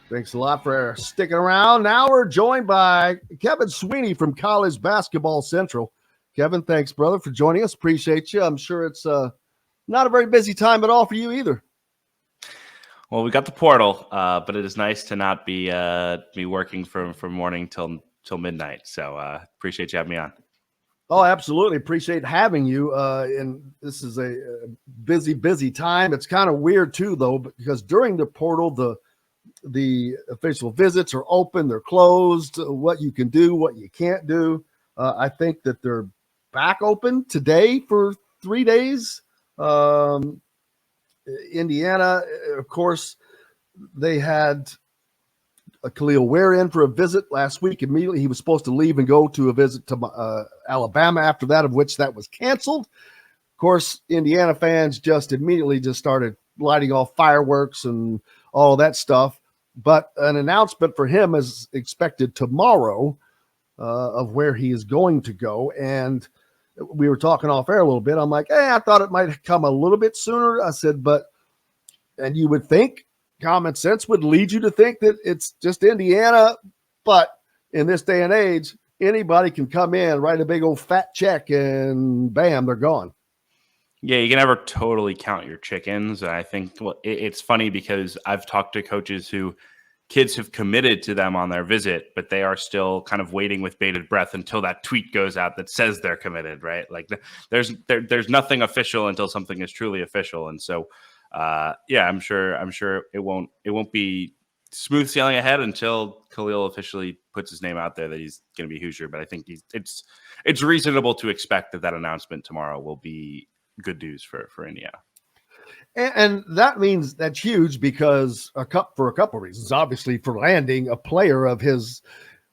Thanks a lot for sticking around. Now we're joined by Kevin Sweeney from College Basketball Central. Kevin, thanks, brother, for joining us. Appreciate you. I'm sure it's not a very busy time at all for you either. Well, we got the portal, but it is nice to not be working from morning till midnight. So appreciate you having me on. Oh, absolutely. Appreciate having you. And this is a busy time. It's kind of weird too, though, because during the portal, the official visits are open, they're closed, what you can do, what you can't do. I think that they're back open today for 3 days. Indiana, of course, they had Khalil Ware in for a visit last week. Immediately, he was supposed to leave and go to a visit to Alabama after that, of which that was canceled. Of course, Indiana fans just immediately started lighting off fireworks and all that stuff. But an announcement for him is expected tomorrow of where he is going to go. And we were talking off air a little bit. I'm like, hey, I thought it might come a little bit sooner. I said, and you would think, common sense would lead you to think that it's just Indiana. But in this day and age, anybody can come in, write a big old fat check, and bam, they're gone. Yeah, you can never totally count your chickens. I think it's funny because I've talked to coaches who kids have committed to them on their visit, but they are still kind of waiting with bated breath until that tweet goes out that says they're committed, right? Like there's nothing official until something is truly official. And so, I'm sure it won't be smooth sailing ahead until Khalil officially puts his name out there that he's going to be Hoosier. But I think it's reasonable to expect that announcement tomorrow will be good news for Indiana. And that means that's huge because for a couple of reasons. Obviously, for landing a player of his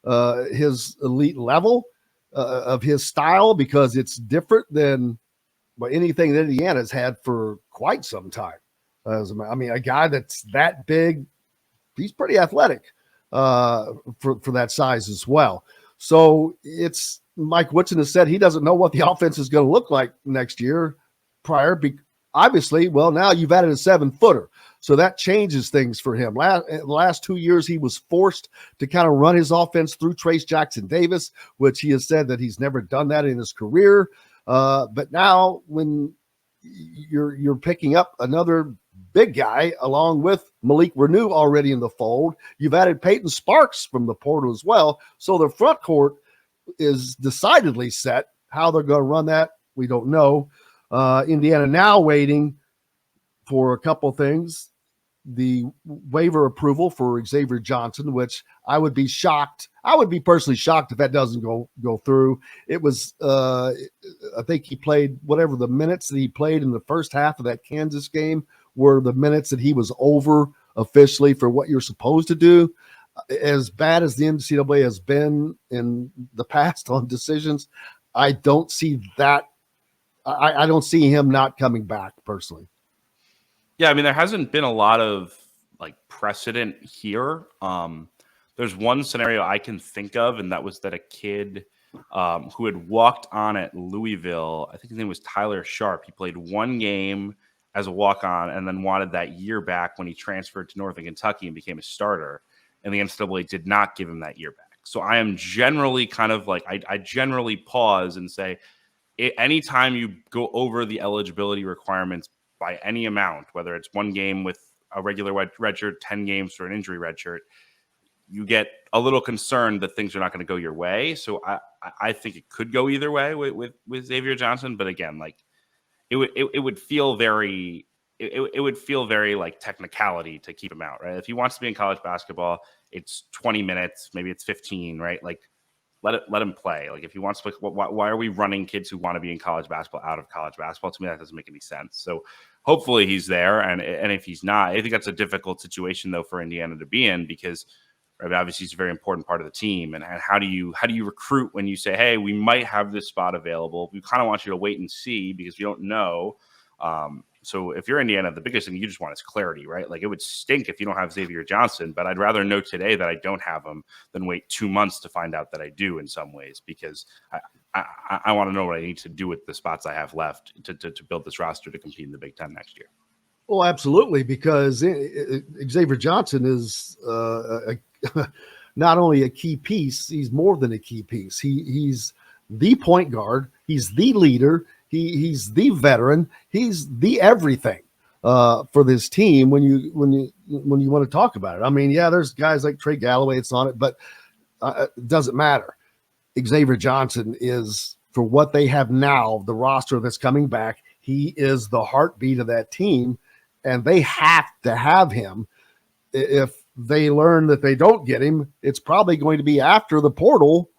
elite level, of his style, because it's different than anything that Indiana's had for quite some time. A guy that's that big, he's pretty athletic for that size as well. So it's Mike Woodson has said he doesn't know what the offense is going to look like next year. Obviously, well, now you've added a 7-footer. So that changes things for him. The last 2 years, he was forced to kind of run his offense through Trace Jackson Davis, which he has said that he's never done that in his career. But now when you're picking up another big guy along with Malik Renew already in the fold, you've added Peyton Sparks from the portal as well. So the front court is decidedly set. How they're going to run that, we don't know. Indiana now waiting for a couple things. The waiver approval for Xavier Johnson, which I would be shocked. I would be personally shocked if that doesn't go through. It was, I think he played whatever the minutes that he played in the first half of that Kansas game were the minutes that he was over officially for what you're supposed to do. As bad as the NCAA has been in the past on decisions, I don't see that. I don't see him not coming back personally. Yeah, I mean, there hasn't been a lot of precedent here. There's one scenario I can think of, and that was that a kid who had walked on at Louisville, I think his name was Tyler Sharp. He played one game as a walk-on and then wanted that year back when he transferred to Northern Kentucky and became a starter. And the NCAA did not give him that year back. So I am generally kind of I generally pause and say, anytime you go over the eligibility requirements by any amount, whether it's one game with a regular redshirt, 10 games for an injury redshirt, you get a little concerned that things are not going to go your way. So I think it could go either way with Xavier Johnson. But again, it would feel very technicality to keep him out, right? If he wants to be in college basketball, it's 20 minutes, maybe it's 15, right? Let him play. If he wants to play, why are we running kids who want to be in college basketball out of college basketball? To me, that doesn't make any sense. So hopefully he's there. And if he's not, I think that's a difficult situation though for Indiana to be in, because obviously he's a very important part of the team. And how do you recruit when you say, hey, we might have this spot available? We kind of want you to wait and see because we don't know. So if you're Indiana, the biggest thing you just want is clarity, right? It would stink if you don't have Xavier Johnson, but I'd rather know today that I don't have him than wait 2 months to find out that I do in some ways, because I want to know what I need to do with the spots I have left to build this roster to compete in the Big Ten next year. Oh, absolutely, because Xavier Johnson is not only a key piece, he's more than a key piece. He's the point guard, he's the leader, he's the veteran, he's the everything for this team. When you want to talk about it, I mean, yeah, there's guys like Trey Galloway that's on it, but it doesn't matter. Xavier Johnson is, for what they have now, the roster that's coming back. He is the heartbeat of that team, and they have to have him. If they learn that they don't get him, it's probably going to be after the portal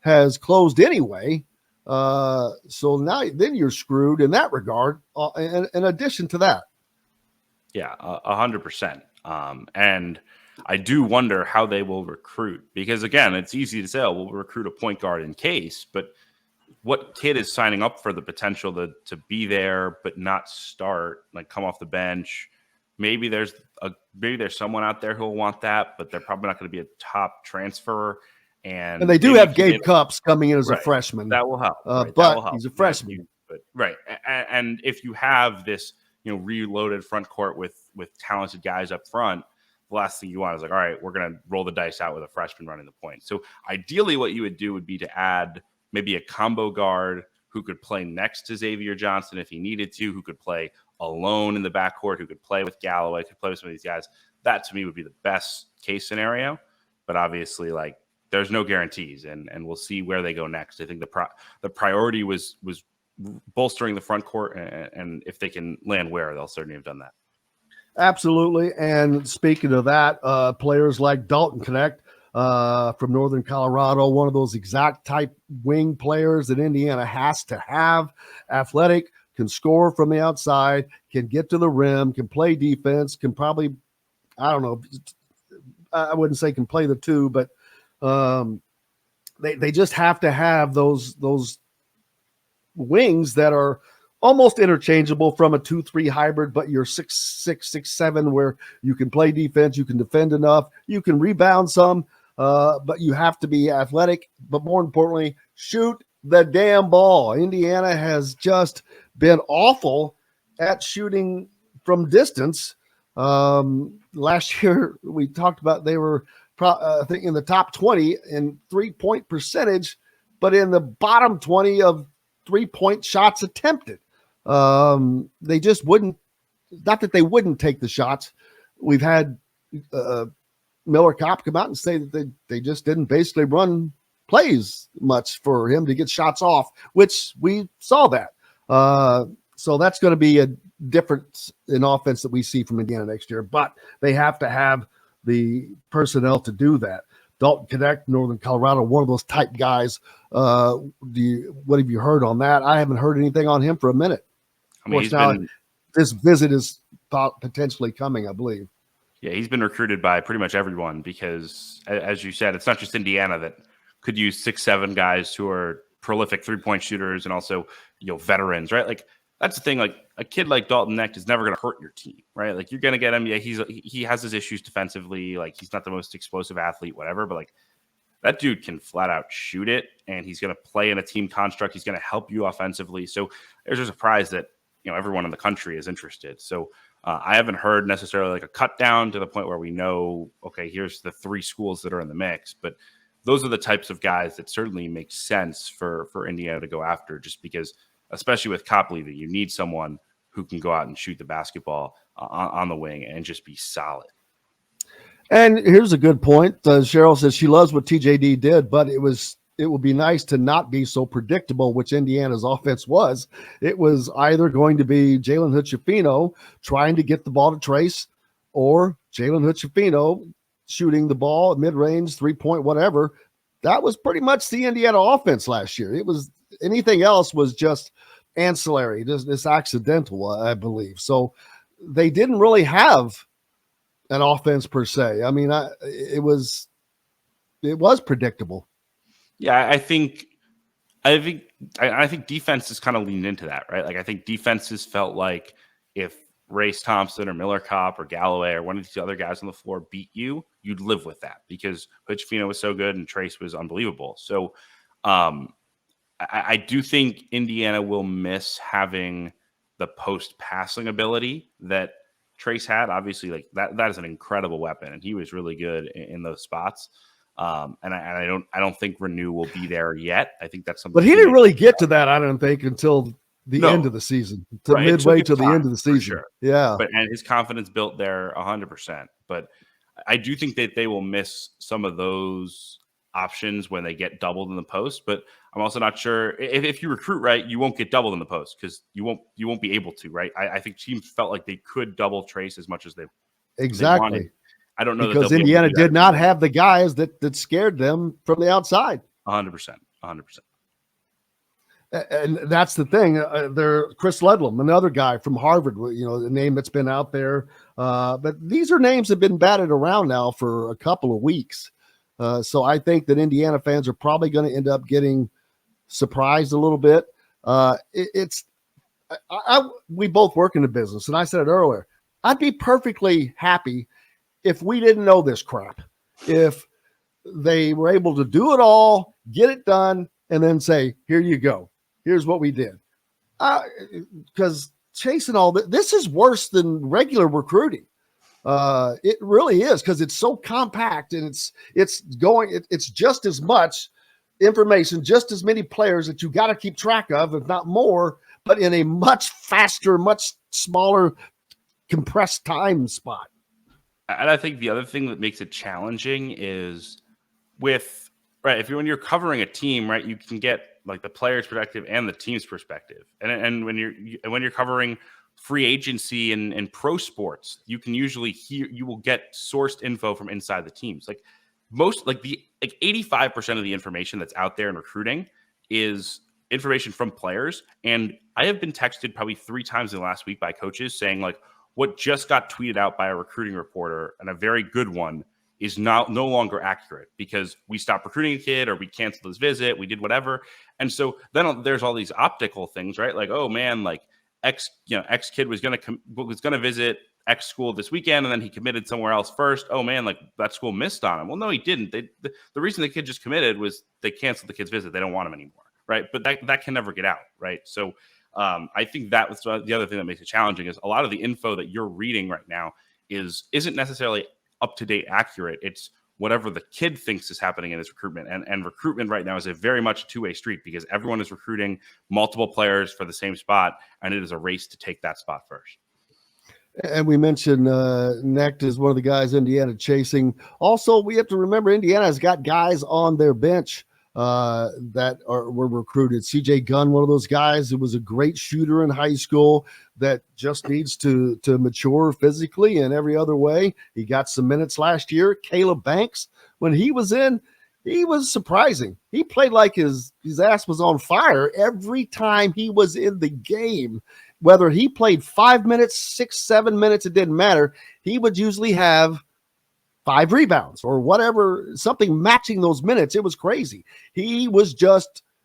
has closed anyway. So now then you're screwed in that regard. In addition to that, Yeah, 100%. And I do wonder how they will recruit, because again, it's easy to say, oh, we'll recruit a point guard in case, but what kid is signing up for the potential to be there but not start, like come off the bench? Maybe there's someone out there who will want that, but they're probably not going to be a top transfer. and And they do maybe have if you Gabe get Cups coming in as a right, freshman, that will help. Right, that but will help. he's a But if freshman. right, and if you have this, reloaded front court with talented guys up front, the last thing you want is like, all right, we're going to roll the dice out with a freshman running the point. So ideally, what you would do would be to add maybe a combo guard who could play next to Xavier Johnson if he needed to, who could play alone in the backcourt, who could play with Galloway, could play with some of these guys. That to me would be the best case scenario. But obviously, like, there's no guarantees, and we'll see where they go next. I think the priority was bolstering the front court, and if they can land where, they'll certainly have done that. Absolutely. And speaking of that, players like Dalton Connect from Northern Colorado, one of those exact type wing players that Indiana has to have. Athletic, can score from the outside, can get to the rim, can play defense, can probably, I don't know, I wouldn't say can play the two, but they just have to have those wings that are almost interchangeable from a 2-3 hybrid, but you're 6'6", 6'7", where you can play defense, you can defend enough, you can rebound some, but you have to be athletic, but more importantly, shoot the damn ball. Indiana has just been awful at shooting from distance. Last year, we talked about they were, I think, in the top 20 in 3-point percentage, but in the bottom 20 of 3-point shots attempted. They just wouldn't, not that they wouldn't take the shots. We've had Miller Kopp come out and say that they just didn't basically run plays much for him to get shots off, which we saw that. So that's going to be a difference in offense that we see from Indiana next year, but they have to have the personnel to do that. Dalton Connect, Northern Colorado, one of those type guys. What have you heard on that? I haven't heard anything on him for a minute. I mean, this visit is potentially coming, I believe. Yeah, he's been recruited by pretty much everyone because, as you said, it's not just Indiana that could use 6'7" guys who are prolific 3-point shooters and also, veterans, right? Like, that's the thing. Like, a kid like Dalton Knecht is never going to hurt your team, right? Like, you're going to get him. Yeah, he has his issues defensively. Like, he's not the most explosive athlete, whatever. But, like, that dude can flat out shoot it, and he's going to play in a team construct. He's going to help you offensively. So there's a surprise that, everyone in the country is interested. So I haven't heard necessarily like a cut down to the point where we know, okay, here's the 3 schools that are in the mix. But those are the types of guys that certainly make sense for Indiana to go after, just because, especially with Copley, that you need someone who can go out and shoot the basketball on the wing and just be solid. And here's a good point. Cheryl says she loves what TJD did, but it would be nice to not be so predictable, which Indiana's offense was. It was either going to be Jalen Hood-Schifino trying to get the ball to Trace, or Jalen Hood-Schifino shooting the ball at mid-range, 3-point, whatever. That was pretty much the Indiana offense last year. It was anything else was just ancillary, just accidental, I believe. So they didn't really have an offense per se. I mean, it was predictable. Yeah, I think defense has kind of leaned into that, right? Like, I think defenses felt like if Race Thompson or Miller Kopp or Galloway or one of these other guys on the floor beat you, you'd live with that because Hood-Schifino was so good and Trace was unbelievable. So I do think Indiana will miss having the post passing ability that Trace had. Obviously, like that is an incredible weapon, and he was really good in those spots. And I don't think Renew will be there yet. I think that's something. But he didn't really get to that, I don't think, until the end of the season, to right. midway to the end of the season. Sure. Yeah. And his confidence built there 100%. But I do think that they will miss some of those options when they get doubled in the post. But I'm also not sure if you recruit right, you won't get doubled in the post because you won't be able to. Right. I think teams felt like they could double Trace as much as they wanted. I don't know because Indiana did not have the guys that scared them from the outside. 100%. And that's the thing. They're Chris Ludlam, another guy from Harvard, the name that's been out there. But these are names that have been batted around now for a couple of weeks. So I think that Indiana fans are probably going to end up getting surprised a little bit. We both work in the business, and I said it earlier. I'd be perfectly happy if we didn't know this crap, if they were able to do it all, get it done, and then say, here you go. Here's what we did. Because chasing all this is worse than regular recruiting. It really is, because it's so compact and it's just as much information, just as many players that you got to keep track of, if not more, but in a much faster, much smaller, compressed time spot. And I think the other thing that makes it challenging is when you're covering a team, right, you can get like the player's perspective and the team's perspective. And when you're covering free agency and pro sports, you can usually you will get sourced info from inside the teams. Like 85% of the information that's out there in recruiting is information from players. And I have been texted probably 3 times in the last week by coaches saying like, what just got tweeted out by a recruiting reporter, and a very good one, is no longer accurate because we stopped recruiting a kid or we canceled his visit, we did whatever. And so then there's all these optical things, right? Like, oh man, like X kid was going to visit X school this weekend, and then he committed somewhere else first. Oh man, like that school missed on him. Well, no, he didn't. The reason the kid just committed was they canceled the kid's visit. They don't want him anymore, right? But that can never get out, right? So I think that was the other thing that makes it challenging is a lot of the info that you're reading right now isn't necessarily up to date accurate. It's whatever the kid thinks is happening in his recruitment. And recruitment right now is a very much two-way street because everyone is recruiting multiple players for the same spot, and it is a race to take that spot first. And we mentioned Necht is one of the guys Indiana chasing. Also, we have to remember Indiana's got guys on their bench that were recruited. CJ Gunn, one of those guys who was a great shooter in high school that just needs to mature physically and every other way. He got some minutes last year. Caleb Banks, when he was in, he was surprising. He played like his ass was on fire every time he was in the game. Whether he played 5 minutes, 6, 7 minutes, it didn't matter. He would usually have 5 rebounds or whatever, something matching those minutes. It was crazy. He was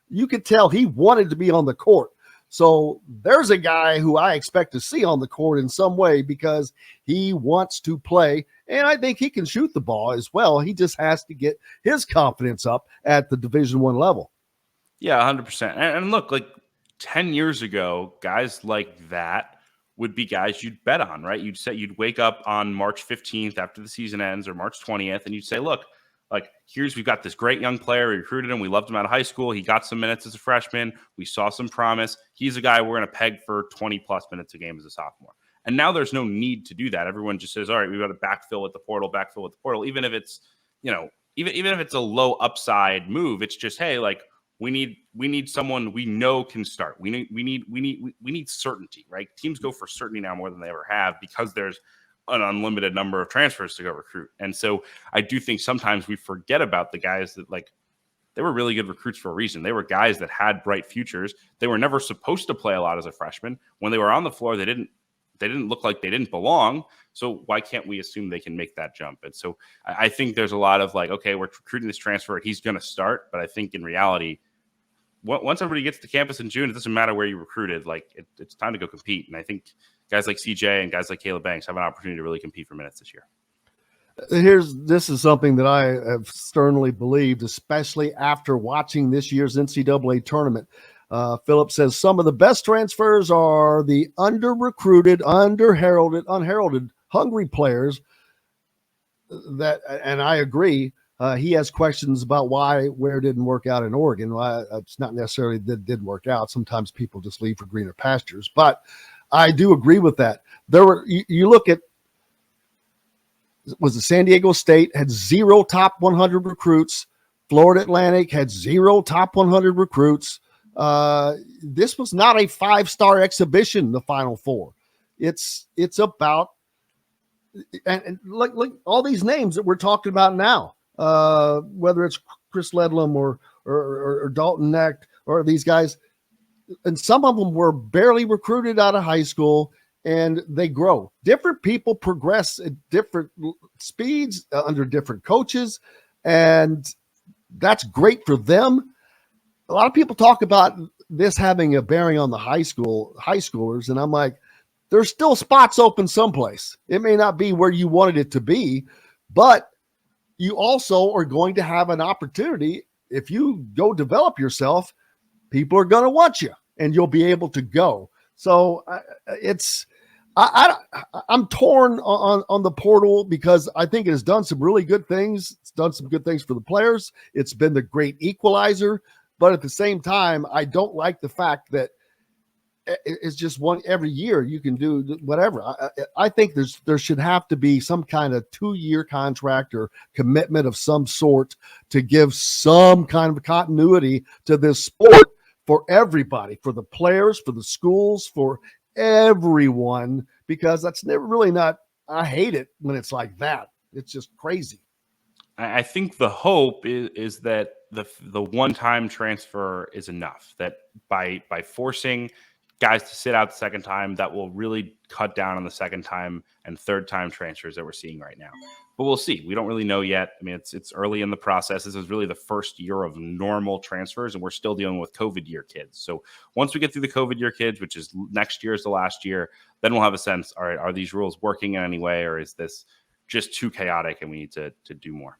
you could tell he wanted to be on the court. So there's a guy who I expect to see on the court in some way because he wants to play. And I think he can shoot the ball as well. He just has to get his confidence up at the Division I level. Yeah, 100%. And look, like 10 years ago, guys like that would be guys you'd bet on, right? You'd wake up on March 15th after the season ends or March 20th, and you'd say, look, like we've got this great young player. We recruited him. We loved him out of high school. He got some minutes as a freshman. We saw some promise. He's a guy we're going to peg for 20 plus minutes a game as a sophomore. And now there's no need to do that. Everyone just says, all right, we've got to backfill with the portal, even if it's, even if it's a low upside move, it's just, hey, like, we need someone we know can start. We need certainty, right? Teams go for certainty now more than they ever have because there's an unlimited number of transfers to go recruit. And so I do think sometimes we forget about the guys that like they were really good recruits for a reason. They were guys that had bright futures. They were never supposed to play a lot as a freshman. When they were on the floor, they didn't look like they didn't belong. So why can't we assume they can make that jump? And so I think there's a lot of like, okay, we're recruiting this transfer. He's going to start. But I think in reality, once everybody gets to campus in June, it doesn't matter where you recruited. Like it's time to go compete. And I think guys like CJ and guys like Caleb Banks have an opportunity to really compete for minutes this year. This is something that I have sternly believed, especially after watching this year's NCAA tournament. Philip says some of the best transfers are the under-recruited, unheralded, hungry players. And I agree. He has questions about where it didn't work out in Oregon. Well, it's not necessarily that it didn't work out. Sometimes people just leave for greener pastures. But I do agree with that. You look at, was it San Diego State had 0 top 100 recruits. Florida Atlantic had 0 top 100 recruits. This was not a 5-star exhibition, the Final Four. It's about, and like all these names that we're talking about now, whether it's Chris Ledlam or Dalton Neck or these guys, and some of them were barely recruited out of high school, and they grow. Different people progress at different speeds under different coaches, and that's great for them. A lot of people talk about this having a bearing on the high schoolers, and I'm like, there's still spots open someplace. It may not be where you wanted it to be, but you also are going to have an opportunity. If you go develop yourself, people are going to want you, and you'll be able to go. So I'm torn on the portal because I think it has done some really good things. It's done some good things for the players. It's been the great equalizer. But at the same time, I don't like the fact that it's just one every year you can do whatever. I think there should have to be some kind of 2-year contract or commitment of some sort to give some kind of continuity to this sport for everybody, for the players, for the schools, for everyone, because that's never really not, I hate it when it's like that. It's just crazy. I think the hope is that the one-time transfer is enough, that by forcing guys to sit out the second time, that will really cut down on the second time and third time transfers that we're seeing right now. But we'll see. We don't really know yet. I mean, it's early in the process. This is really the first year of normal transfers, and we're still dealing with COVID year kids. So once we get through the COVID year kids, which is next year is the last year, then we'll have a sense, all right, are these rules working in any way, or is this just too chaotic and we need to do more?